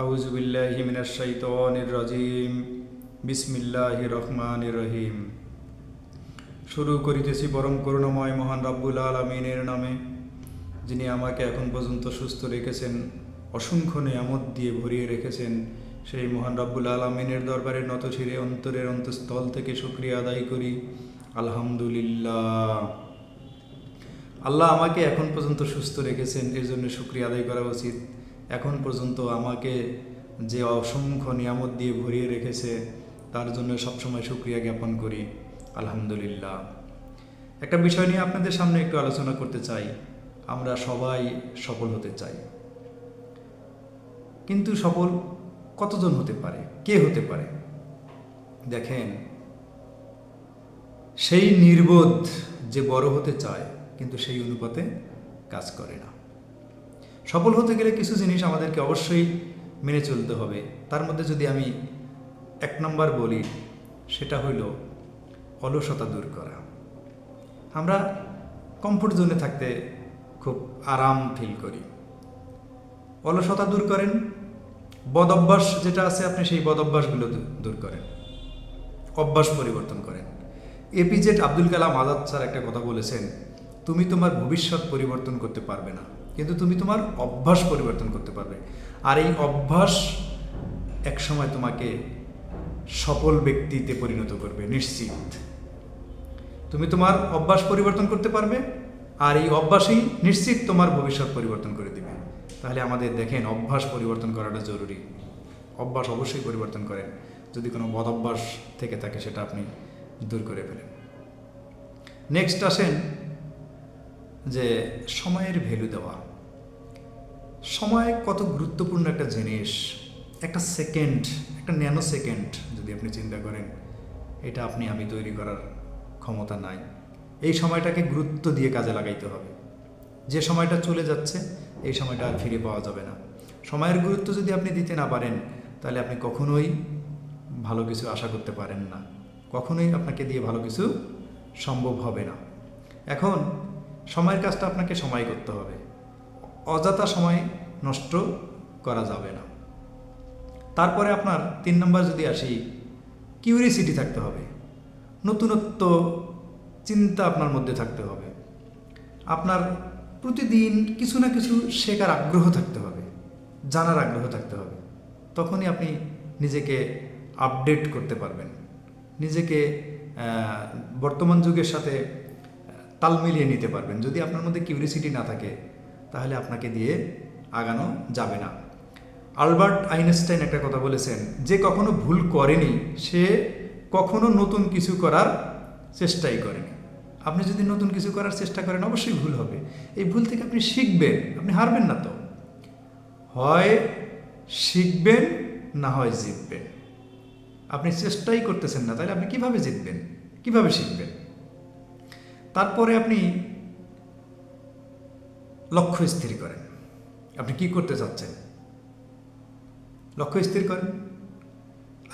আউযু বিল্লাহি মিনাশ শাইতানির রাজিম। বিসমিল্লাহির রহমানির রহিম। শুরু করিতেছি পরম করুণাময় মহান রব্বুল আলামিনের নামে, যিনি আমাকে এখন পর্যন্ত সুস্থ রেখেছেন, অসংখ্য নিয়ামত দিয়ে ভরিয়ে রেখেছেন। সেই মহান রব্বুল আলামিনের দরবারে নত শিরে অন্তরের অন্তঃস্থল থেকে শুকরিয়া আদায় করি। আলহামদুলিল্লাহ। আল্লাহ আমাকে এখন পর্যন্ত সুস্থ রেখেছেন, এর জন্য শুকরিয়া আদায় করা উচিত। এখন পর্যন্ত আমাকে যে অসংখ্য নিয়ামত দিয়ে ভরিয়ে রেখেছে, তার জন্য সবসময় শুকরিয়া জ্ঞাপন করি। আলহামদুলিল্লাহ। একটা বিষয় নিয়ে আপনাদের সামনে একটু আলোচনা করতে চাই। আমরা সবাই সফল হতে চাই, কিন্তু সফল কতজন হতে পারে, কে হতে পারে? দেখেন, সেই নির্বোধ যে বড় হতে চায় কিন্তু সেই অনুপাতে কাজ করে না। সফল হতে গেলে কিছু জিনিস আমাদেরকে অবশ্যই মেনে চলতে হবে। তার মধ্যে যদি আমি 1 নম্বর বলি, সেটা হইল অলসতা দূর করা। আমরা কমফোর্ট জোনে থাকতে খুব আরাম ফিল করি। অলসতা দূর করেন। বদ অভ্যাস যেটা আছে, আপনি সেই বদ অভ্যাসগুলো দূর করেন, অভ্যাস পরিবর্তন করেন। এপিজে আব্দুল কালাম আজাদ স্যার একটা কথা বলেছেন, তুমি তোমার ভবিষ্যৎ পরিবর্তন করতে পারবে না, কিন্তু তুমি তোমার অভ্যাস পরিবর্তন করতে পারবে। আর এই অভ্যাস একসময় তোমাকে সফল ব্যক্তিতে পরিণত করবে, নিশ্চিত। তুমি তোমার অভ্যাস পরিবর্তন করতে পারবে, আর এই অভ্যাসই নিশ্চিত তোমার ভবিষ্যৎ পরিবর্তন করে দিবে। তাহলে আমাদের দেখেন, অভ্যাস পরিবর্তন করাটা জরুরি। অভ্যাস অবশ্যই পরিবর্তন করেন। যদি কোনো বদ অভ্যাস থেকে থাকে, সেটা আপনি দূর করে ফেলেন। নেক্সট আসেন যে সময়ের ভ্যালু দেওয়া। সময় কত গুরুত্বপূর্ণ একটা জিনিস। একটা সেকেন্ড, একটা ন্যানো সেকেন্ড যদি আপনি চিন্তা করেন, এটা আপনি আমি তৈরি করার ক্ষমতা নাই। এই সময়টাকে গুরুত্ব দিয়ে কাজে লাগাইতে হবে। যে সময়টা চলে যাচ্ছে, এই সময়টা আর ফিরে পাওয়া যাবে না। সময়ের গুরুত্ব যদি আপনি দিতে না পারেন, তাহলে আপনি কখনোই ভালো কিছু আশা করতে পারেন না। কখনোই আপনাকে দিয়ে ভালো কিছু সম্ভব হবে না। এখন সময়ের কাজটা আপনাকে সময় করতে হবে। অযথা সময় নষ্ট করা যাবে না। তারপরে আপনার 3 নম্বর যদি আসি, কিউরিয়াসিটি থাকতে হবে। নতুনত্ব চিন্তা আপনার মধ্যে থাকতে হবে। আপনার প্রতিদিন কিছু না কিছু শেখার আগ্রহ থাকতে হবে, জানার আগ্রহ থাকতে হবে। তখনই আপনি নিজেকে আপডেট করতে পারবেন, নিজেকে বর্তমান যুগের সাথে তাল মিলিয়ে নিতে পারবেন। যদি আপনার মধ্যে কিউরিয়াসিটি না থাকে, তাহলে আপনাকে দিয়ে আগানো যাবে না। আলবার্ট আইনস্টাইন একটা কথা বলেছেন, যে কখনো ভুল করেনি সে কখনো নতুন কিছু করার চেষ্টাই করেনি। আপনি যদি নতুন কিছু করার চেষ্টা করেন, অবশ্যই ভুল হবে। এই ভুল থেকে আপনি শিখবেন, আপনি হারবেন না। তো হয় শিখবেন, না হয় জিতবেন। আপনি চেষ্টাই করতেছেন না, তাহলে আপনি কিভাবে জিতবেন, কিভাবে শিখবেন? তারপরে আপনি লক্ষ্য স্থির করেন। আপনি কি করতে চাচ্ছেন, লক্ষ্য স্থির করেন।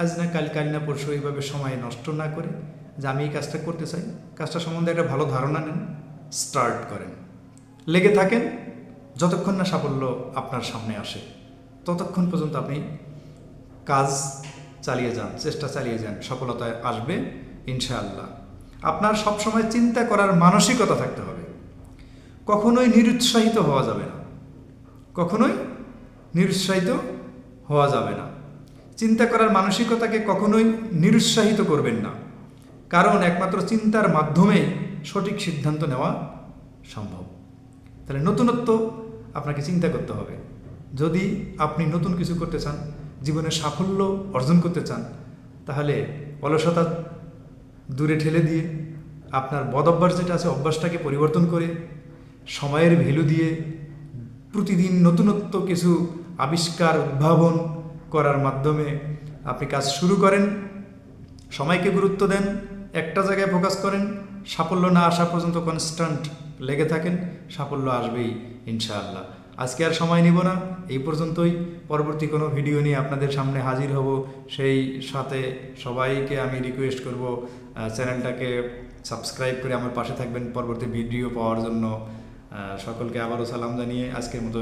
আজ না কাল, কাল না পরশু, এইভাবে সময় নষ্ট না করে যে আমি এই কাজটা করতে চাই, কাজটা সম্বন্ধে একটা ভালো ধারণা নেন, স্টার্ট করেন, লেগে থাকেন। যতক্ষণ না সাফল্য আপনার সামনে আসে, ততক্ষণ পর্যন্ত আপনি কাজ চালিয়ে যান, চেষ্টা চালিয়ে যান। সফলতায় আসবে ইনশাআল্লাহ। আপনার সবসময় চিন্তা করার মানসিকতা থাকতে হবে। কখনোই নিরুৎসাহিত হওয়া যাবে না, কখনোই নিরুৎসাহিত হওয়া যাবে না। চিন্তা করার মানসিকতাকে কখনোই নিরুৎসাহিত করবেন না, কারণ একমাত্র চিন্তার মাধ্যমেই সঠিক সিদ্ধান্ত নেওয়া সম্ভব। তাহলে নতুনত্ব আপনাকে চিন্তা করতে হবে। যদি আপনি নতুন কিছু করতে চান, জীবনে সাফল্য অর্জন করতে চান, তাহলে অলসতা দূরে ঠেলে দিয়ে আপনার বদ অভ্যাস যেটা আছে, অভ্যাসটাকে পরিবর্তন করে সময়ের ভ্যালু দিয়ে প্রতিদিন নতুনত্ব কিছু আবিষ্কার, উদ্ভাবন করার মাধ্যমে আপনি কাজ শুরু করেন। সময়কে গুরুত্ব দেন, একটা জায়গায় ফোকাস করেন, সাফল্য না আসা পর্যন্ত কনস্ট্যান্ট লেগে থাকেন, সাফল্য আসবেই ইনশাআল্লাহ। আজকে আর সময় নিব না, এই পর্যন্তই। পরবর্তী কোনো ভিডিও নিয়ে আপনাদের সামনে হাজির হব। সেই সাথে সবাইকে আমি রিকোয়েস্ট করব, চ্যানেলটাকে সাবস্ক্রাইব করে আমার পাশে থাকবেন পরবর্তী ভিডিও পাওয়ার জন্য। সকলকে আবারও সালাম জানিয়ে আজকের মতো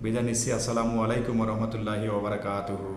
বিদায় নিচ্ছি। আসসালামু আলাইকুম রহমতুল্লাহি ওবরাকাতুহু।